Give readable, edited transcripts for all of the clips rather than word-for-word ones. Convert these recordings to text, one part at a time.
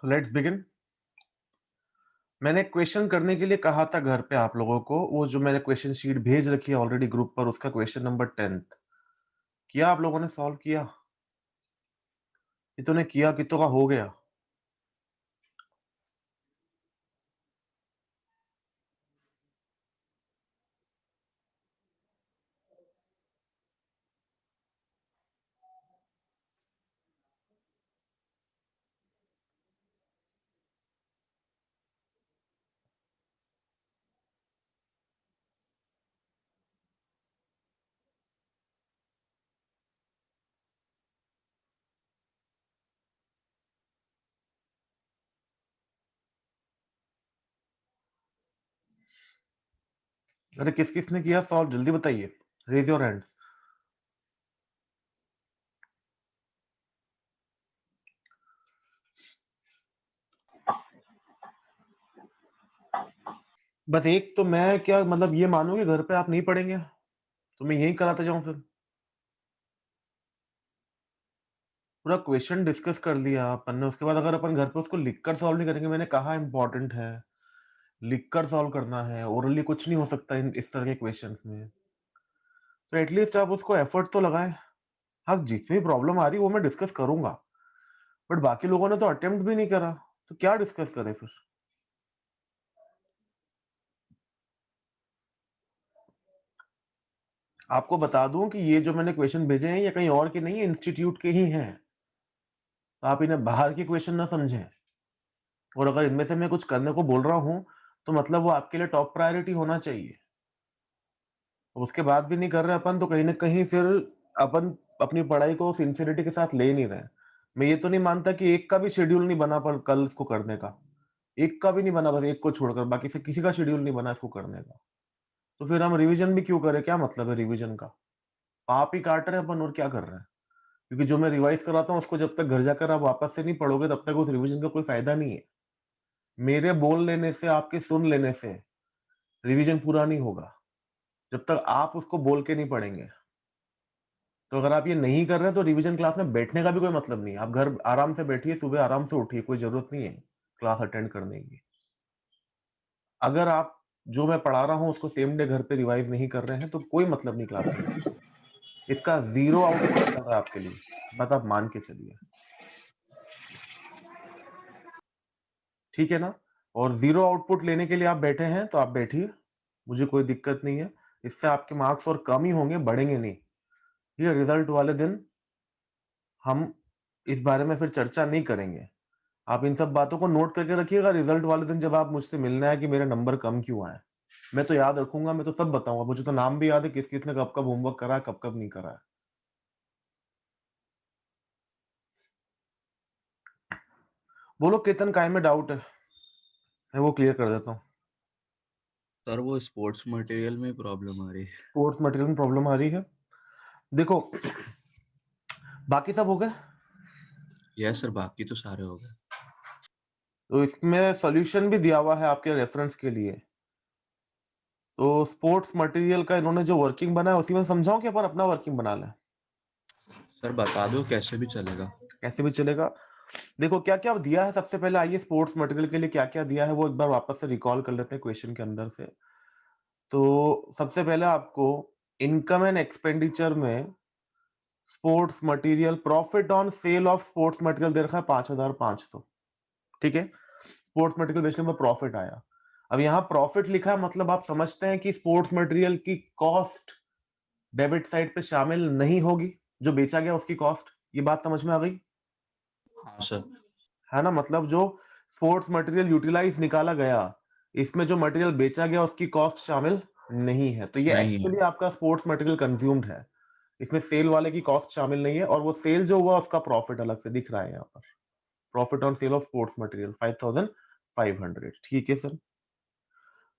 Let's begin. मैंने question करने के लिए कहा था घर पे आप लोगों को, वो जो मैंने क्वेश्चन शीट भेज रखी है ऑलरेडी ग्रुप पर, उसका क्वेश्चन नंबर 10th किया आप लोगों ने, सॉल्व किया? कितनों ने किया, कितनों का हो गया? अरे किस किस ने किया सॉल्व, जल्दी बताइए, रेज योर हैंड्स। बस एक तो मैं क्या मतलब ये मानूं कि घर पे आप नहीं पढ़ेंगे तो मैं यही कराते जाऊं फिर? पूरा क्वेश्चन डिस्कस कर लिया अपन ने, उसके बाद अगर अपन घर पे उसको लिखकर सॉल्व नहीं करेंगे, मैंने कहा इंपॉर्टेंट है, लिखकर सॉल्व करना है, ओरली कुछ नहीं हो सकता इस तरह के क्वेश्चंस में। तो एटलीस्ट आप उसको एफर्ट तो लगाएं। हाँ, जिसमें प्रॉब्लम आ रही है वो मैं डिस्कस करूंगा, बट बाकी लोगों ने तो अटेम्प्ट भी नहीं करा, तो क्या डिस्कस करें फिर? आपको बता दूं कि ये जो मैंने क्वेश्चन भेजे हैं ये कहीं और के नहीं है, इंस्टीट्यूट के ही हैं, तो आप इन्हें बाहर के क्वेश्चन ना समझें। और अगर इनमें से मैं कुछ करने को बोल रहा हूं तो मतलब वो आपके लिए टॉप प्रायोरिटी होना चाहिए। और उसके बाद भी नहीं कर रहे अपन, तो कहीं ना कहीं फिर अपन अपनी पढ़ाई को सिंसियरिटी के साथ ले ही नहीं रहे। मैं ये तो नहीं मानता कि एक का भी शेड्यूल नहीं बना पर कल इसको करने का, एक का भी नहीं बना, बस एक को छोड़कर बाकी से किसी का शेड्यूल नहीं बना इसको करने का। तो फिर हम रिवीजन भी क्यों करें, क्या मतलब है रिवीजन का? पाप ही काट रहे हैं अपन, और क्या कर रहे हैं? क्योंकि जो मैं रिवाइज कराता हूँ उसको जब तक घर जाकर आप वापस से नहीं पढ़ोगे तब तक उस रिवीजन का कोई फायदा नहीं है। मेरे बोल लेने से, आपके सुन लेने से रिवीजन पूरा नहीं होगा जब तक आप उसको बोल के नहीं पढ़ेंगे। तो अगर आप ये नहीं कर रहे तो रिवीजन क्लास में बैठने का भी कोई मतलब नहीं है। आप घर आराम से बैठिए, सुबह आराम से उठिए, कोई जरूरत नहीं है क्लास अटेंड करने की। अगर आप जो मैं पढ़ा रहा हूँ उसको सेम डे घर पे रिवाइज नहीं कर रहे हैं तो कोई मतलब नहीं क्लास में बैठने का। इसका जीरो आउटपुट निकल रहा है आपके लिए, बात आप मान के चलिए, ठीक है ना? और जीरो आउटपुट लेने के लिए आप बैठे हैं तो आप बैठिए, मुझे कोई दिक्कत नहीं है। इससे आपके मार्क्स और कम ही होंगे, बढ़ेंगे नहीं। ये रिजल्ट वाले दिन हम इस बारे में फिर चर्चा नहीं करेंगे। आप इन सब बातों को नोट करके रखिएगा, रिजल्ट वाले दिन जब आप मुझसे मिलना है कि मेरे नंबर कम क्यों आए, मैं तो याद रखूंगा, मैं तो सब बताऊंगा, मुझे तो नाम भी याद है किस किस ने कब कब होमवर्क करा है, कब कब नहीं करा है। बोलो केतन, काय में डाउट है, मैं वो क्लियर कर देता हूँ। सर वो स्पोर्ट्स मटेरियल में प्रॉब्लम आ रही है। कोर्स मटेरियल में प्रॉब्लम आ रही है? देखो, बाकी सब हो गए, यस सर, बाकी तो सारे हो गए। तो इसमें सोल्यूशन भी दिया हुआ है आपके रेफरेंस के लिए। तो स्पोर्ट्स मटेरियल का इन्होंने जो वर्किंग बनाया उसी में समझाऊं कि अपन अपना वर्किंग बना लें? सर बता दो, कैसे भी चलेगा। कैसे भी चलेगा। देखो क्या क्या दिया है, सबसे पहले आइए स्पोर्ट्स मटेरियल के लिए क्या क्या दिया है वो एक बार वापस से रिकॉल कर लेते हैं क्वेश्चन के अंदर से। तो सबसे पहले आपको इनकम एंड एक्सपेंडिचर में sports material profit on sale of sports material दे रखा है 5,500, ठीक है? स्पोर्ट्स मटेरियल बेचने पर प्रॉफिट आया। अब यहाँ प्रॉफिट लिखा है मतलब आप समझते हैं कि स्पोर्ट्स मटेरियल की कॉस्ट डेबिट साइड पे शामिल नहीं होगी, जो बेचा गया उसकी कॉस्ट। ये बात समझ में आ गई हाँ सर। है ना? मतलब जो स्पोर्ट्स मटेरियल यूटिलाइज निकाला गया, इसमें जो मटेरियल बेचा गया उसकी कॉस्ट शामिल नहीं है, तो ये नहीं है। एक्चुअली आपका स्पोर्ट्स मटेरियल कंज्यूम्ड है। इसमें सेल वाले की कॉस्ट शामिल नहीं है, और वो सेल जो हुआ उसका प्रॉफिट अलग से दिख रहा है यहाँ पर। Profit on sale of sports material 5,500, ठीक है सर?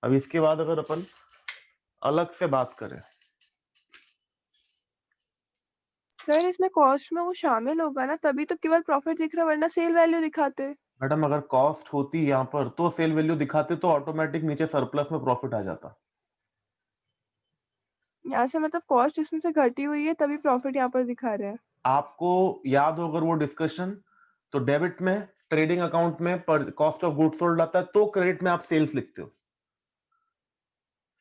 अब इसके बाद अगर अपन अलग से बात करें, सर इसमें कॉस्ट में वो शामिल होगा ना, तभी तो केवल प्रॉफिट दिख रहा है, वरना सेल वैल्यू दिखाते। मैडम अगर कॉस्ट होती यहाँ पर तो सेल वैल्यू दिखाते, तो ऑटोमेटिक नीचे सरप्लस में प्रॉफिट आ जाता। यहाँ से मतलब कॉस्ट इसमें से घटी हुई है तभी प्रॉफिट यहाँ पर दिखा रहे हैं। आपको याद हो अगर वो डिस्कशन, तो डेबिट में ट्रेडिंग अकाउंट में पर कॉस्ट ऑफ गुड्स सोल्ड आता है तो क्रेडिट में आप सेल्स लिखते हो।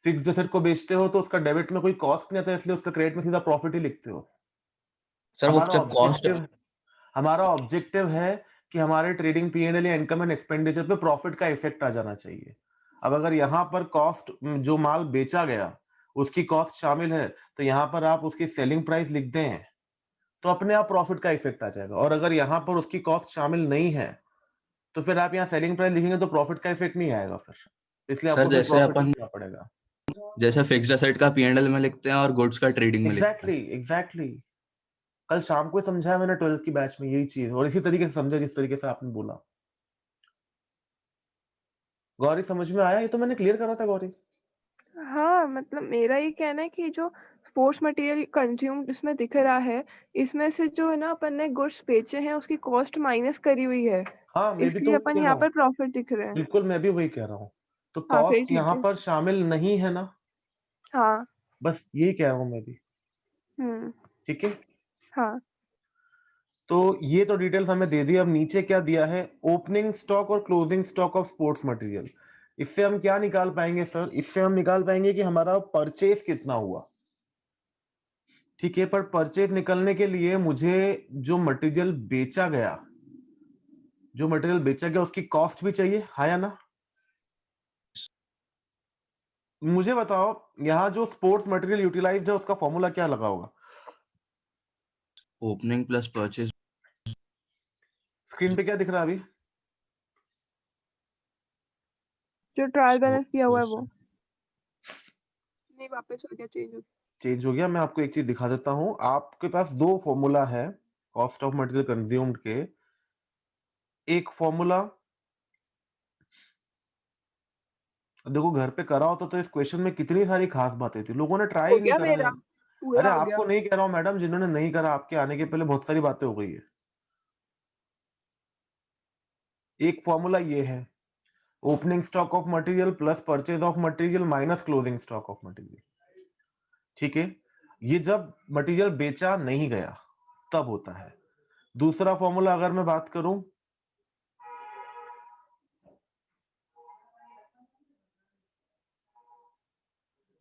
फिक्स्ड एसेट को बेचते हो तो उसका डेबिट में कोई कॉस्ट नहीं आता, इसलिए उसका क्रेडिट में सीधा प्रॉफिट ही लिखते हो। सर वो हमारा जब कॉस्ट ऑब्जेक्टिव हमारा ऑब्जेक्टिव है कि हमारे ट्रेडिंग पीएनएल या इनकम एंड एक्सपेंडिचर पे प्रॉफिट का इफेक्ट आ जाना चाहिए। अब अगर यहाँ पर कॉस्ट जो माल बेचा गया उसकी कॉस्ट शामिल है तो यहाँ पर आप उसकी सेलिंग प्राइस लिख दें तो अपने आप प्रॉफिट का इफेक्ट आ जाएगा। और अगर यहाँ पर उसकी कॉस्ट शामिल नहीं है तो फिर आप यहाँ सेलिंग प्राइस लिखेंगे तो प्रॉफिट का इफेक्ट नहीं आएगा फिर, इसलिए सर आपको फिर जैसे प्रॉफिट अपन लिखना पड़ेगा। जैसे फिक्स्ड एसेट का पीएनएल में लिखते हैं और गुड्स का ट्रेडिंग में लिखते हैं। एग्जैक्टली कल शाम को ही समझाया मैंने 12th की बैच में यही चीज, और इसी तरीके से समझा जिस तरीके से आपने बोला। गौरी समझ में आया? ये तो मैंने क्लियर करा था गौरी। हाँ, मतलब मेरा ये कहना है कि जो स्पोर्ट्स मटेरियल कंज्यूम इसमें दिख रहा है, इसमें से जो है ना अपन ने गुड्स बेचे हैं उसकी कॉस्ट माइनस करी हुई है, हाँ, मैं भी तो इसलिए वही अपन कह रहा यहाँ हूँ। पर प्रॉफिट दिख रहे हैं। बिल्कुल, मैं भी वही कह रहा हूँ। तो हाँ, फिर कॉस्ट ठीक यहाँ है। पर शामिल नहीं है ना, हाँ, बस यही कह रहा हूँ मैं भी। हुँ, ठीक है, हाँ, तो ये तो डिटेल्स हमें दे दी। अब नीचे क्या दिया है, ओपनिंग स्टॉक और closing stock of sports material. इससे हम क्या निकाल पाएंगे सर? इससे हम निकाल पाएंगे कि हमारा परचेज कितना हुआ। ठीक है, पर परचेज निकलने के लिए मुझे जो मटेरियल बेचा गया उसकी कॉस्ट भी चाहिए, हाँ या ना? मुझे बताओ यहाँ जो स्पोर्ट्स मटेरियल यूटिलाइज्ड है उसका फॉर्मूला क्या लगा होगा? Opening plus purchase. स्क्रीन पे क्या दिख रहा है अभी? जो ट्रायल बैलेंस किया हुआ है वो। नहीं, वापस हो गया, चेंज हो गया। चेंज हो गया। मैं आपको एक चीज दिखा देता हूं। आपके पास दो फॉर्मूला है कॉस्ट ऑफ मटेरियल कंज्यूम्ड के। एक फॉर्मूला देखो, घर पे करा होता तो इस क्वेश्चन में कितनी सारी खास बातें थी, लोगों ने ट्राई हो ही नहीं गया करा मेरा, है। पूरा अरे हो गया। आपको नहीं कह रहा हूं मैडम, जिन्होंने नहीं करा आपके आने के पहले बहुत सारी बातें हो गई है। एक फॉर्मूला ये है, opening stock of material plus purchase of material minus closing stock of material. ठीक है, ये जब मटेरियल बेचा नहीं गया तब होता है। दूसरा फॉर्मूला अगर मैं बात करूं,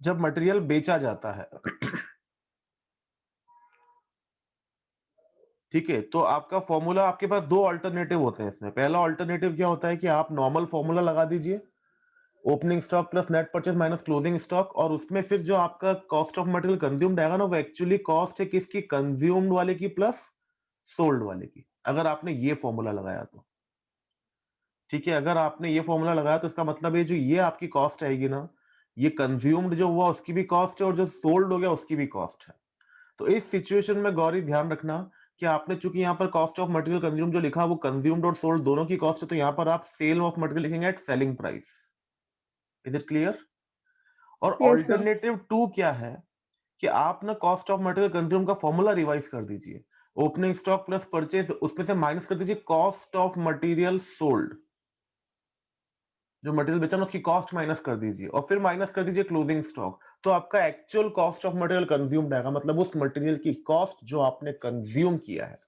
जब मटेरियल बेचा जाता है ठीक है, तो आपका फॉर्मूला, आपके पास दो अल्टरनेटिव होते हैं इसमें। पहला अल्टरनेटिव क्या होता है कि आप नॉर्मल फॉर्मूला लगा दीजिए, opening stock plus net purchase minus closing stock, और उसमें फिर जो आपका कॉस्ट ऑफ मटेरियल कंज्यूम्ड आएगा ना, वो एक्चुअली कॉस्ट है किसकी? कंज्यूम्ड वाले की प्लस सोल्ड वाले की, अगर आपने ये फॉर्मूला लगाया तो। ठीक है, अगर आपने ये फॉर्मूला लगाया तो इसका मतलब है जो ये आपकी कॉस्ट आएगी ना, ये कंज्यूम्ड जो हुआ उसकी भी कॉस्ट है और जो सोल्ड हो गया उसकी भी कॉस्ट है। तो इस सिचुएशन में गौरी ध्यान रखना कि आपने चूंकि यहाँ पर कॉस्ट ऑफ मटेरियल कंज्यूम जो लिखा वो कंज्यूम्ड और सोल्ड दोनों की कॉस्ट है, तो यहाँ पर आप सेल ऑफ मटेरियल लिखेंगे at selling price. Is it clear? और यस सर। ऑल्टरनेटिव टू क्या है कि आप ना कॉस्ट ऑफ मटेरियल कंज्यूम का फॉर्मूला रिवाइज कर दीजिए, ओपनिंग स्टॉक प्लस परचेज, उसमें से माइनस कर दीजिए कॉस्ट ऑफ मटेरियल सोल्ड, जो मटेरियल बेचा ना उसकी कॉस्ट माइनस कर दीजिए, और फिर माइनस कर दीजिए क्लोजिंग स्टॉक। तो आपका actual cost of material consumed आएगा, मतलब उस मटेरियल की कॉस्ट जो आपने कंज्यूम किया है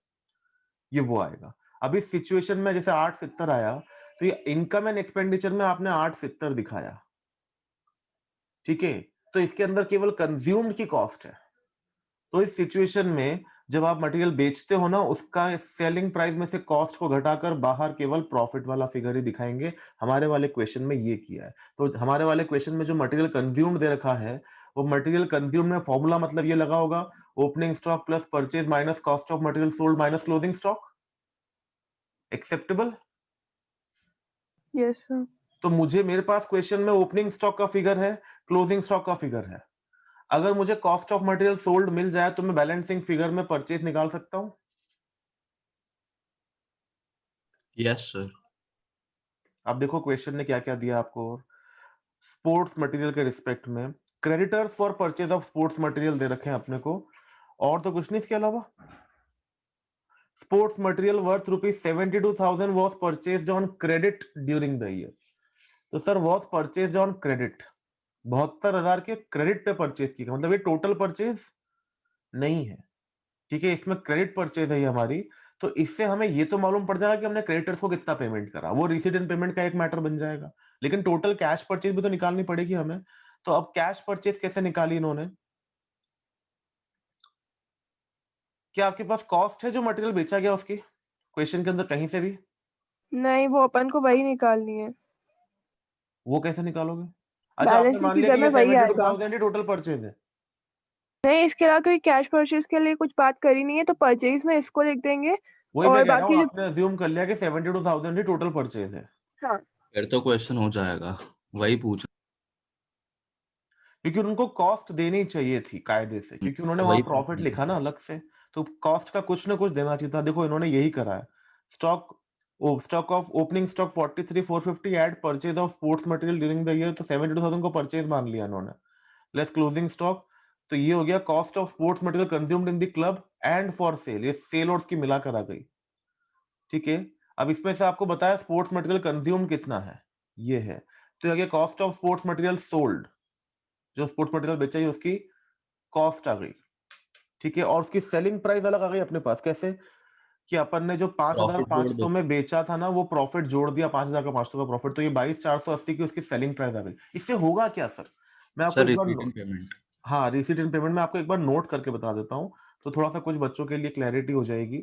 ये वो आएगा। अब इस सिचुएशन में जैसे 870 आया, तो ये इनकम एंड एक्सपेंडिचर में आपने 870 दिखाया। ठीक है, तो इसके अंदर केवल कंज्यूम्ड की कॉस्ट है। तो इस सिचुएशन में जब आप मटेरियल बेचते हो ना, उसका सेलिंग प्राइस में से कॉस्ट को घटाकर बाहर केवल प्रॉफिट वाला फिगर ही दिखाएंगे। हमारे वाले क्वेश्चन में ये किया है। तो हमारे वाले क्वेश्चन में जो मटेरियल कंज्यूम्ड दे रखा है, वो मटेरियल कंज्यूम्ड में फॉर्मूला मतलब ये लगा होगा, opening stock plus purchase minus cost of material sold minus closing stock. Acceptable? Yes sir. तो मुझे, मेरे पास क्वेश्चन में ओपनिंग स्टॉक का फिगर है, क्लोजिंग स्टॉक का फिगर है। अगर मुझे कॉस्ट ऑफ मटेरियल सोल्ड मिल जाए तो मैं बैलेंसिंग फिगर में परचेज निकाल सकता हूं। Yes sir. अब देखो क्वेश्चन ने क्या क्या दिया आपको। स्पोर्ट्स मटेरियल के रिस्पेक्ट में creditors for purchase of sports material दे रखे हैं अपने को, और तो कुछ नहीं इसके अलावा। Sports material worth ₹72,000 was purchased on credit during the year. तो sir was purchased on credit, 72,000 के क्रेडिट पे परचेज किया, मतलब ये टोटल परचेज नहीं है। ठीक है, इसमें क्रेडिट परचेज है ये हमारी, तो इससे हमें ये तो मालूम पड़ जाएगा कि हमने क्रेडिटर्स को कितना पेमेंट करा, वो रिसीट इन पेमेंट का एक मैटर बन जाएगा। लेकिन टोटल कैश परचेज भी तो निकालनी पड़ेगी हमें। तो अब कैश परचेज कैसे निकाली इन्होंने? क्या आपके पास कॉस्ट है जो मटेरियल बेचा गया उसकी? क्वेश्चन के अंदर कहीं से भी? नहीं, वो अपन को वही निकालनी है। वो कैसे निकालोगे? अच्छा, आपने बैलेंसिंग मान लिया फिगर कि में ये वही आएगा। 72,000 ही टोटल परचेज है। नहीं, इसके अलावा कोई कैश परचेज़ के लिए कुछ बात करी नहीं है, तो परचेज़ में इसको लिख देंगे वही मैं और कह रहा हूँ, बाकी जो आपने अज्यूम कर लिया कि 72,000 ही टोटल परचेज है। हाँ, फिर तो क्वेश्चन हो जाएगा, वही पूछ क्योंकि उनको कॉस्ट देनी चाहिए थी कायदे से, क्योंकि उन्होंने वहां वही प्रॉफिट लिखा ना अलग से, तो कॉस्ट का कुछ ना कुछ देना चाहिए था। देखो इन्होंने यही करा है। Stock of opening stock 43,450 add purchase of sports material during the year, तो 72,000 को परचेज मान लिया इन्होंने, लेस क्लोजिंग स्टॉक। तो ये हो गया cost of sports material consumed in the club and for sale, ये सेल और उसकी मिलाकर आ गई। ठीक है, अब इसमें से आपको बताया स्पोर्ट्स मटेरियल कंज्यूम कितना है, ये है। तो ये आ गया cost of sports material sold, जो स्पोर्ट्स मटेरियल बेचा है उसकी कॉस्ट आ गई। ठीक है, और उसकी सेलिंग प्राइस अलग आ गई अपने पास। कैसे? कि अपन ने जो प्रॉफिट जोड़ 5,500 दो में बेचा था ना, वो प्रॉफिट जोड़ दिया 5,500 का प्रॉफिट, तो ये 22,480 की उसकी सेलिंग प्राइस आ गई। इससे होगा क्या सर? मैं आपको सर, एक बार रिसीट इन पेमेंट। हाँ, रिसीट इन पेमेंट में आपको एक बार नोट करके बता देता हूँ, तो थोड़ा सा कुछ बच्चों के लिए क्लैरिटी हो जाएगी।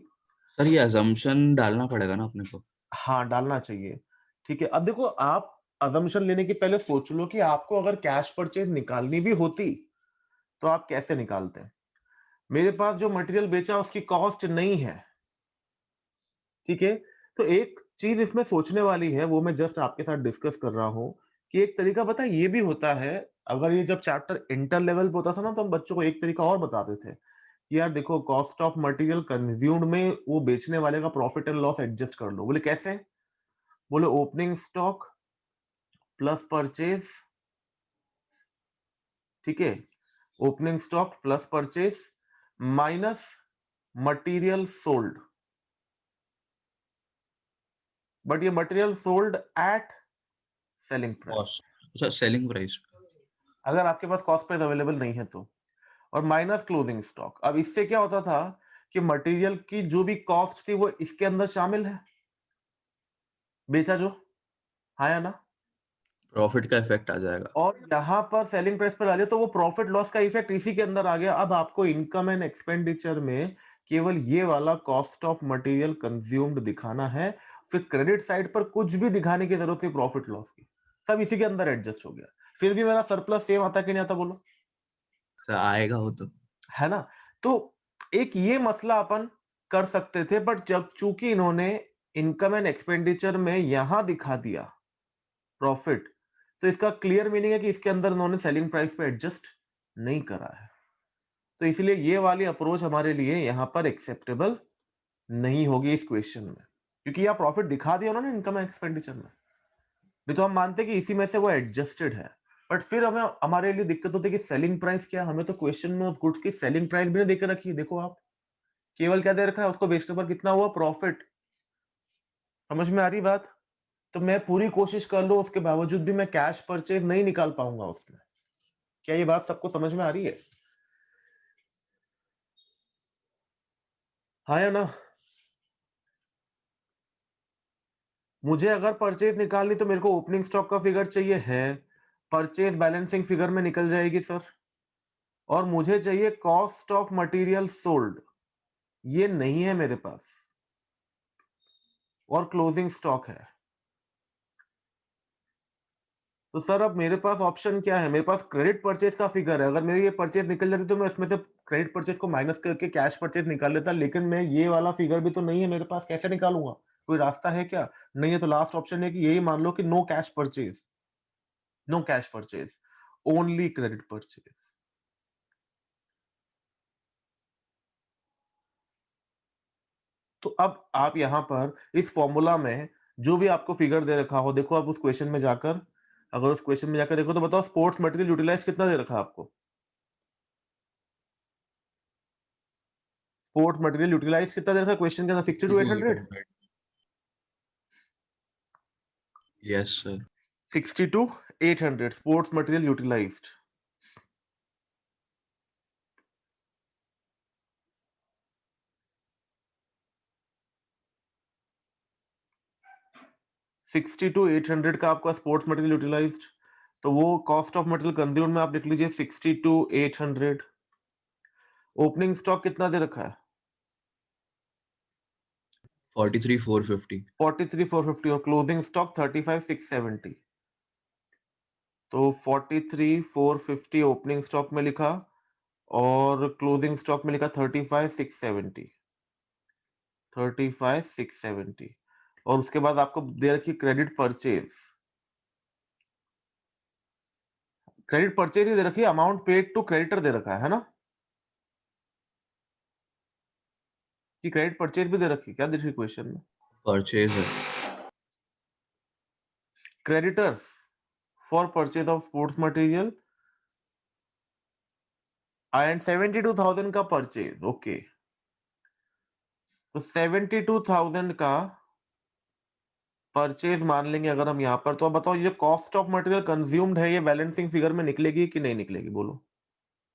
सर, ये अजम्पशन डालना पड़ेगा ना अपने को? हाँ, डालना चाहिए। ठीक है, अब देखो आप असम्पशन लेने के पहले सोच लो कि आपको अगर कैश परचेज निकालनी भी होती तो आप कैसे निकालते हैं। मेरे पास जो मटेरियल बेचा उसकी कॉस्ट नहीं है। ठीक है, तो एक चीज इसमें सोचने वाली है, वो मैं जस्ट आपके साथ डिस्कस कर रहा हूं कि एक तरीका पता है ये भी होता है। अगर ये जब चैप्टर इंटर लेवल पे होता था ना, तो हम बच्चों को एक तरीका और बताते थे कि यार देखो कॉस्ट ऑफ मटेरियल कंज्यूम्ड में वो बेचने वाले का प्रॉफिट एंड लॉस एडजस्ट कर लो। बोले कैसे? बोले ओपनिंग स्टॉक प्लस परचेज। ठीक है, opening stock plus purchase minus material sold, but ये material sold at selling price, cost, अच्छा, सेलिंग प्राइस। अगर आपके पास कॉस्ट प्राइस अवेलेबल नहीं है तो, और माइनस क्लोजिंग स्टॉक। अब इससे क्या होता था कि मटेरियल की जो भी कॉस्ट थी वो इसके अंदर शामिल है, बेचा जो, हाँ या ना? प्रॉफिट का इफेक्ट आ जाएगा। और यहां पर सेलिंग प्राइस पर आ गया, तो वो प्रॉफिट लॉस का इफेक्ट इसी के अंदर आ गया। अब आपको इनकम एंड एक्सपेंडिचर में केवल ये वाला कॉस्ट ऑफ मटेरियल कंज्यूम्ड दिखाना है, फिर क्रेडिट साइड पर कुछ भी दिखाने की जरूरत नहीं प्रॉफिट लॉस की, सब इसी के अंदर एडजस्ट हो गया। फिर भी मेरा सरप्लस सेम आता कि नहीं आता बोलो? सर, आएगा वो तो। है ना? तो एक ये मसला अपन कर सकते थे, बट जब चूंकि इन्होंने इनकम एंड एक्सपेंडिचर में यहां दिखा दिया प्रॉफिट, तो इसका क्लियर मीनिंग है कि इसके अंदर इन्होंने सेलिंग प्राइस पे एडजस्ट नहीं करा है। तो इसलिए ये वाली अप्रोच हमारे लिए यहां पर एक्सेप्टेबल नहीं होगी इस क्वेश्चन में, क्योंकि यह प्रॉफिट दिखा दिया उन्होंने इनकम एंड एक्सपेंडिचर में। नहीं तो हम मानते हैं कि इसी में से वो एडजस्टेड है, बट फिर हमें हमारे लिए दिक्कत होती है कि सेलिंग प्राइस क्या है। हमें तो क्वेश्चन में उस गुड्स की सेलिंग प्राइस भी नहीं देकर रखी है। देखो आप, केवल क्या दे रखा है, उसको बेचने पर कितना हुआ प्रॉफिट। समझ में आ रही बात? तो मैं पूरी कोशिश कर लूं उसके बावजूद भी मैं कैश परचेज नहीं निकाल पाऊंगा उसमें। क्या ये बात सबको समझ में आ रही है? हाँ या ना? मुझे अगर परचेज निकालनी तो मेरे को ओपनिंग स्टॉक का फिगर चाहिए है, परचेज बैलेंसिंग फिगर में निकल जाएगी सर, और मुझे चाहिए कॉस्ट ऑफ मटेरियल सोल्ड, ये नहीं है मेरे पास, और क्लोजिंग स्टॉक है। तो सर अब मेरे पास ऑप्शन क्या है? मेरे पास क्रेडिट परचेज का फिगर है, अगर मेरी ये परचेज निकल जाती तो मैं उसमें से क्रेडिट परचेज को माइनस करके कैश परचेज निकाल लेता, लेकिन मैं ये वाला फिगर भी तो नहीं है मेरे पास, कैसे निकालूंगा? कोई रास्ता है क्या? नहीं है, तो लास्ट ऑप्शन है कि यही मान लो कि no cash purchase, no cash purchase, only credit purchase. तो अब आप यहां पर इस फॉर्मूला में जो भी आपको फिगर दे रखा हो, देखो आप उस क्वेश्चन में जाकर, अगर उस क्वेश्चन में जाकर देखो तो बताओ स्पोर्ट्स मटेरियल यूटिलाइज कितना दे रखा है आपको? स्पोर्ट्स मटेरियल यूटिलाइज कितना दे रखा है क्वेश्चन के अंदर? 60 to 800, 800। Yes sir. 60 to 800 sports material utilised. 60 to 800 का आपका स्पोर्ट्स मटेरियल यूटिलाइज्ड, तो वो कॉस्ट ऑफ मटेरियल कंज्यूम्ड में आप लिख लीजिए 60 टू 800। ओपनिंग स्टॉक कितना दे रखा है? 43,450। 43,450 और क्लोजिंग स्टॉक 35,670। तो 43,450 ओपनिंग स्टॉक में लिखा और क्लोजिंग स्टॉक में लिखा 35,670। 35,670 और उसके बाद आपको दे रखी क्रेडिट परचेज। क्रेडिट परचेज ही दे रखी है, अमाउंट पेड टू क्रेडिटर दे रखा है ना? कि क्रेडिट परचेज भी दे रखी है? क्या दे रखी क्वेश्चन में? परचेज है। Creditors for purchase of sports material and 72,000 का परचेज। ओके, तो 72,000 का परचेज मान लेंगे अगर हम यहां पर। तो अब बताओ, ये कॉस्ट ऑफ मटेरियल कंज्यूम्ड है, ये बैलेंसिंग फिगर में निकलेगी कि नहीं निकलेगी? बोलो।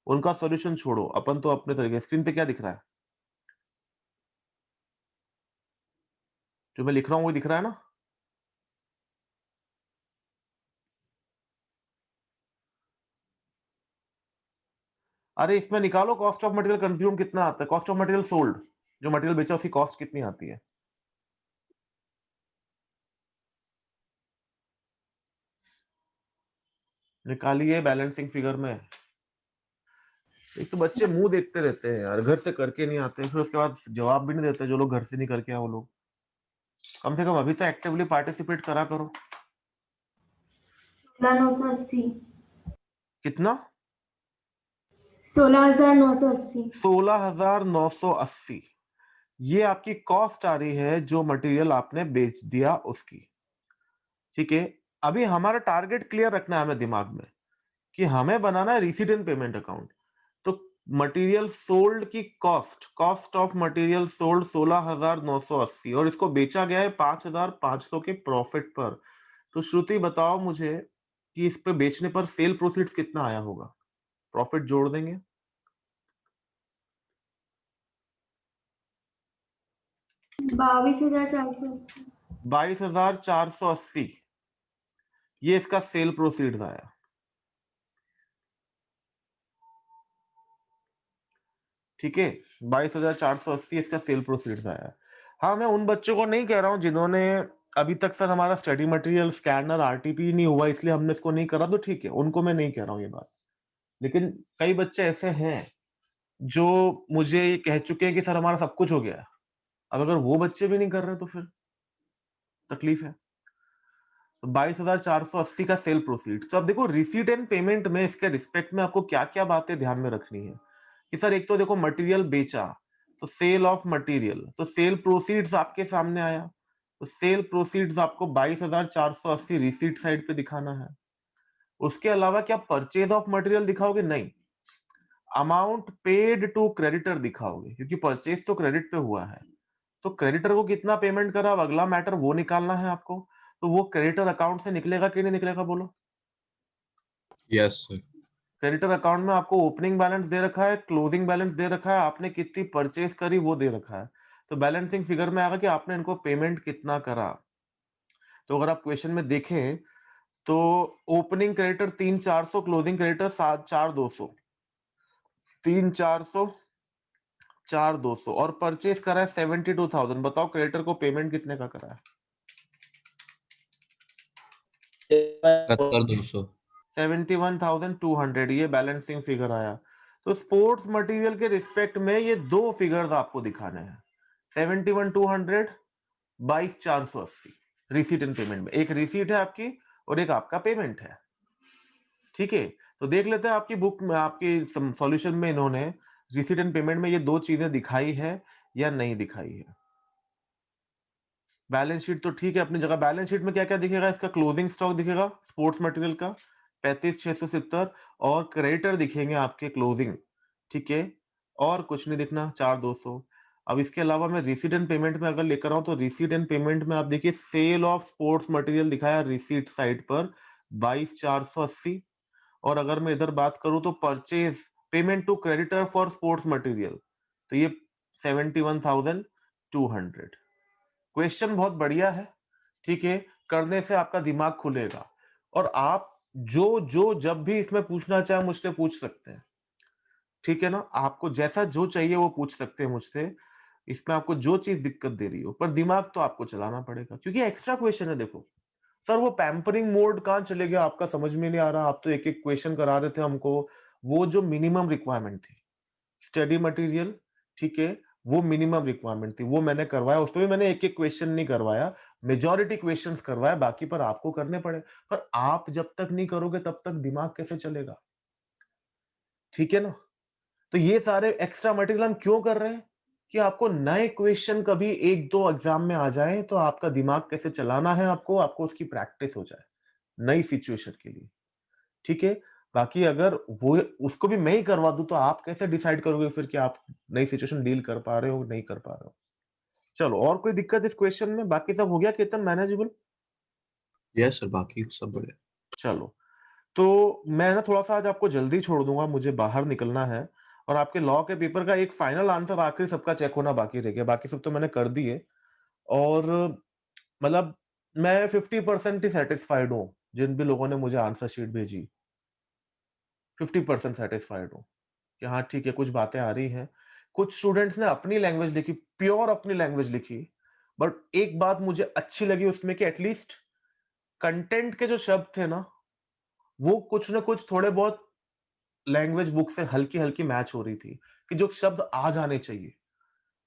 उनका सॉल्यूशन छोड़ो, अपन तो अपने तरीके। स्क्रीन पे क्या दिख रहा है? जो मैं लिख रहा हूं वो दिख रहा है ना? अरे इसमें निकालो कॉस्ट ऑफ मटेरियल कंज्यूम कितना आता है, कॉस्ट ऑफ मटेरियल सोल्ड, जो मटेरियल बेचा उसकी कॉस्ट कितनी आती है। निकालिए बैलेंसिंग फिगर में। एक तो बच्चे मुंह देखते रहते हैं यार, घर से करके नहीं आते, फिर उसके बाद जवाब भी नहीं देते जो लोग घर से नहीं करके आए वो लोग। कम से कम अभी तो एक्टिवली पार्टिसिपेट करा करो। 16,980। कितना? 16,980। 16,980 ये आपकी कॉस्ट आ रही है जो मटेरियल आपने बेच दिया उसकी। ठीक है, अभी हमारा टारगेट क्लियर रखना है हमें दिमाग में कि हमें बनाना है रिसीट एंड पेमेंट अकाउंट। तो मटेरियल सोल्ड की कॉस्ट ऑफ मटेरियल सोल्ड 16,980 और इसको बेचा गया है 5,500 के प्रॉफिट पर। तो श्रुति बताओ मुझे कि इस पे बेचने पर सेल प्रोसीड्स कितना आया होगा? प्रॉफिट जोड़ देंगे। 22,480। 22,480 ये इसका सेल प्रोसीड्स आया। ठीक है, 22,480 इसका सेल प्रोसीड्स आया। हाँ, मैं उन बच्चों को नहीं कह रहा हूं जिन्होंने अभी तक सर हमारा स्टडी मटेरियल स्कैनर आरटीपी नहीं हुआ इसलिए हमने इसको नहीं करा, तो ठीक है, उनको मैं नहीं कह रहा हूं ये बात। लेकिन कई बच्चे ऐसे हैं जो मुझे ये कह चुके हैं कि सर हमारा सब कुछ हो गया है। अब अगर वो बच्चे भी नहीं कर रहे तो फिर तकलीफ है। तो 22,480 का सेल प्रोसीड। तो अब देखो रिसीट एंड पेमेंट में इसके रिस्पेक्ट में आपको क्या क्या बातें ध्यान में रखनी है कि सर एक तो देखो मटेरियल बेचा तो सेल ऑफ मटेरियल, तो सेल प्रोसीड्स आपके सामने आया, तो सेल प्रोसीड्स आपको 22,480 रिसीट साइड पे दिखाना है। उसके अलावा क्या परचेज ऑफ मटेरियल दिखाओगे? नहीं, अमाउंट पेड टू क्रेडिटर दिखाओगे क्योंकि परचेज तो क्रेडिट पे हुआ है। तो क्रेडिटर को कितना पेमेंट करा, अब अगला मैटर वो निकालना है आपको। तो वो क्रेडिटर अकाउंट से निकलेगा कि नहीं निकलेगा? बोलो। Yes sir. क्रेडिटर अकाउंट में आपको ओपनिंग बैलेंस दे रखा है, क्लोजिंग बैलेंस दे रखा है, आपने कितनी परचेज करी वो दे रखा है। तो बैलेंसिंग फिगर में आएगा कि आपने इनको पेमेंट कितना करा। तो अगर आप क्वेश्चन में देखें तो ओपनिंग क्रेडिटर 3,400, क्लोजिंग क्रेडिटर 4,200, 3,400, 4,200 और परचेज करा है 72,000। बताओ क्रेडिटर को पेमेंट कितने का करा है? 71,200। 71,200 ये बैलेंसिंग फिगर आया। तो स्पोर्ट्स मटेरियल के रिस्पेक्ट में ये दो फिगर्स आपको दिखाने हैं, 71,200, 22,480 रिसीट एंड पेमेंट में। एक रिसीट है आपकी और एक आपका पेमेंट है। ठीक है, तो देख लेते हैं आपकी बुक में, आपकी सॉल्यूशन में इन्होंने रिसीट एंड पेमेंट में ये दो चीजें दिखाई है या नहीं दिखाई है। बैलेंस शीट तो ठीक है अपनी जगह। बैलेंस शीट में क्या क्या दिखेगा? इसका क्लोजिंग स्टॉक दिखेगा स्पोर्ट्स मटेरियल का 35,670 और क्रेडिटर दिखेंगे आपके क्लोजिंग। ठीक है, और कुछ नहीं दिखना, 4,200। अब इसके अलावा मैं रिसीट एंड पेमेंट में अगर लेकर आऊं तो रिसीट एंड पेमेंट में आप देखिए सेल ऑफ स्पोर्ट्स मटेरियल दिखाया रिसीट साइड पर 22,480 और अगर मैं इधर बात करूं तो purchase payment to creditor for sports material तो ये 71,200। क्वेश्चन बहुत बढ़िया है। ठीक है, करने से आपका दिमाग खुलेगा और आप जो जब भी इसमें पूछना चाहे मुझसे पूछ सकते हैं। ठीक है ना? आपको जैसा जो चाहिए वो पूछ सकते हैं मुझसे। इसमें आपको जो चीज़ दिक्कत दे रही हो, पर दिमाग तो आपको चलाना पड़ेगा क्योंकि एक्स्ट्रा क्वेश्चन है देखो। सर वो पैम्परिंग मोड कहाँ चले गया आपका समझ में नहीं आ रहा, आप तो एक-एक क्वेश्चन करा रहे थे हमको। वो जो मिनिमम रिक्वायरमेंट थी, स्टडी मटेरियल, ठीक है? वो मिनिमम रिक्वायरमेंट थी, वो मैंने करवाया, उसपे भी मैंने एक-एक क्वेश्चन नहीं करवाया, मेजॉरिटी क्वेश्चन्स करवाए, बाकी पर आपको करने पड़े। पर आप जब तक नहीं करोगे तब तक दिमाग कैसे चलेगा? ठीक है ना? तो ये सारे एक्स्ट्रा मटेरियल हम क्यों कर रहे हैं? कि आपको नए क्वेश्चन कभी 1-2 एग्ज़ाम में आ जाएँ, तो आपका दिमाग कैसे चलाना है आपको उसकी प्रैक्टिस हो जाए, नई सिचुएशन के लिए, ठीक है? बाकी अगर वो उसको भी मैं ही करवा दूँ, तो आप कैसे डिसाइड करोगे फिर कि आप नई सिचुएशन डील कर पा रहे हो, नहीं कर पा रहे हो? चलो और कोई दिक्कत इस क्वेश्चन में? बाकी सब हो गया केतन मैनेजेबल? यस सर, बाकी सब बढ़िया। चलो, तो मैं ना थोड़ा-सा आज आपको जल्दी छोड़ दूँगा, मुझे बाहर निकलना है और आपके लॉ के पेपर का एक फाइनल आंसर आखिरी सबका चेक होना बाकी रह गया, बाकी सब तो मैंने कर दिए और मतलब मैं 50% ही सैटिस्फाइड हूँ, जिन भी लोगों ने मुझे आंसर शीट भेजी, 50% सैटिस्फाइड हूँ कि हाँ, ठीक है, कुछ बातें आ रही हैं। कुछ स्टूडेंट्स ने अपनी लैंग्वेज लिखी, प्योर अपनी लैंग्वेज लिखी, बट एक बात मुझे अच्छी लगी उसमें कि एटलीस्ट कंटेंट के जो शब्द थे ना, वो कुछ न कुछ थोड़े बहुत लैंग्वेज बुक से हल्की-हल्की मैच हो रही थी, कि जो शब्द आ जाने चाहिए,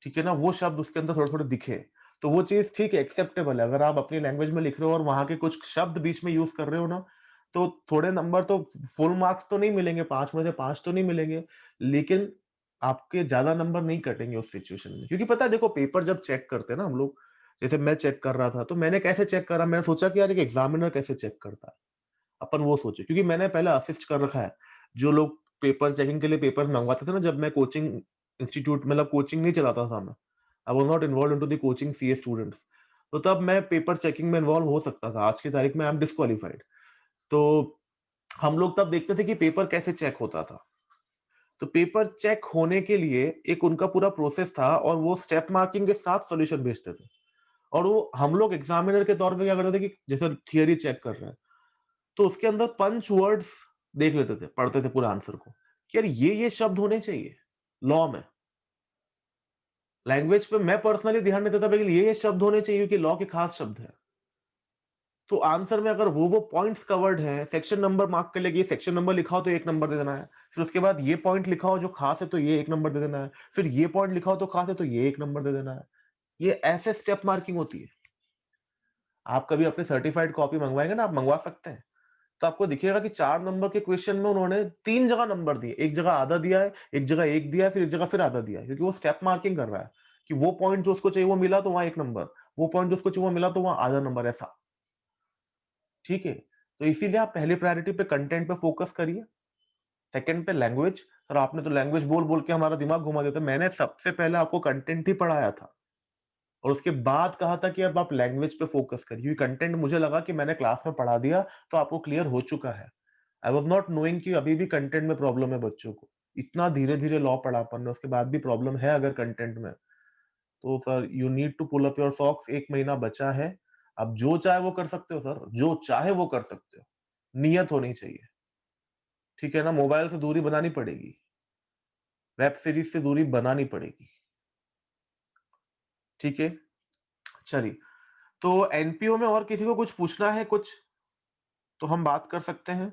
ठीक है ना? वो शब्द उसके अंदर थोड़े-थोड़े दिखे। तो वो चीज़ ठीक है, एक्सेप्टेबल है। अगर आप अपनी लैंग्वेज में लिख रहे हो और वहाँ के कुछ शब्द बीच में यूज़ कर रहे हो ना, तो थोड़े नंबर तो फुल मार्क्स तो नहीं मिलेंगे, 5 में से 5 तो नहीं मिलेंगे, लेकिन आपके ज़्यादा नंबर नहीं कटेंगे उस सिचुएशन में। क्योंकि पता है देखो पेपर जब चेक करते हैं ना हम लोग, जैसे मैं चेक कर रहा था, तो मैंने कैसे चेक करा? मैंने सोचा कि यार एक एग्ज़ामिनर कैसे चेक करता है? अपन वो सोचे क्योंकि मैंने पहले असिस्ट कर रखा है। जो लोग पेपर चेकिंग के लिए पेपर मँगवाते थे ना जब मैं कोचिंग इंस्टीट्यूट मतलब कोचिंग नहीं चलाता था मैं। I was not involved into the coaching CA students. तो तब मैं पेपर चेकिंग में इन्वॉल्व हो सकता था। आज की तारीख में आई एम डिस्क्वालिफाइड। तो हम लोग तब देखते थे कि पेपर कैसे चेक होता था। तो पेपर चेक होने के लिए एक उनका पूरा प्रोसेस था और वो स्टेप मार्किंग के साथ सॉल्यूशन भेजते थे। और वो हम लोग एग्ज़ामिनर के तौर पे क्या करते थे कि जैसे थियरी चेक कर रहे हैं। तो उसके अंदर पंच वर्ड्स देख लेते थे, पढ़ते थे पूरे आंसर को, कि यार ये शब्द होने चाहिए, लॉ में। लैंग्वेज पे मैं पर्सनली ध्यान नहीं देता लेकिन ये शब्द होने चाहिए कि लॉ के खास शब्द हैं। तो आंसर में अगर वो पॉइंट्स कवर्ड हैं, सेक्शन नंबर मार्क कर लेके सेक्शन नंबर लिखा हो तो 1 नंबर दे देना है। फिर उसके बाद ये पॉइंट लिखा हो जो खास है तो ये 1 नंबर दे देना है। फिर ये पॉइंट लिखा हो तो खास है तो ये 1 नंबर दे देना है। ये ऐसे स्टेप मार्किंग होती है। आप कभी अपनी सर्टिफाइड कॉपी मंगवाएँगे ना, आप मंगवा सकते हैं। तो आपको दिखेगा कि 4 नंबर के क्वेश्चन में उन्होंने 3 जगह नंबर दिए। एक जगह आधा दिया है, एक जगह 1 दिया है, फिर एक जगह फिर आधा दिया है। क्योंकि वो स्टेप मार्किंग कर रहा है कि वो पॉइंट जो उसको चाहिए वो मिला तो वहाँ 1 नंबर, वो पॉइंट जो उसको चाहिए वो मिला तो वहाँ आधा नंबर ऐसा। ठीक है? तो इसीलिए आप पहली प्रायोरिटी पे कंटेंट पे फोकस करिए। सेकंड पे लैंग्वेज। सर आपने तो लैंग्वेज बोल-बोल के हमारा दिमाग घुमा दिया था। मैंने सबसे पहले आपको कंटेंट ही पढ़ाया था और उसके बाद कहा था कि अब आप लैंग्वेज पे फोकस करिए। क्योंकि कंटेंट मुझे लगा कि मैंने क्लास में पढ़ा दिया तो आपको क्लियर हो चुका है। आई वाज़ नॉट नोइंग कि अभी भी कंटेंट में प्रॉब्लम है बच्चों को। इतना धीरे-धीरे लॉ पढ़ा अपन ने, उसके बाद भी प्रॉब्लम है अगर कंटेंट में, तो sir you need to pull up your socks 1 महीना बचा है। आप जो चाहे वो कर सकते हो सर, जो चाहे वो कर सकते हो। नियत होनी चाहिए, ठीक है ना? मोबाइल से दूरी बनानी पड़ेगी, वेब सीरीज़ से दूरी बनानी पड़ेगी, ठीक है? चलिए, तो एनपीओ में और किसी को कुछ पूछना है कुछ? तो हम बात कर सकते हैं।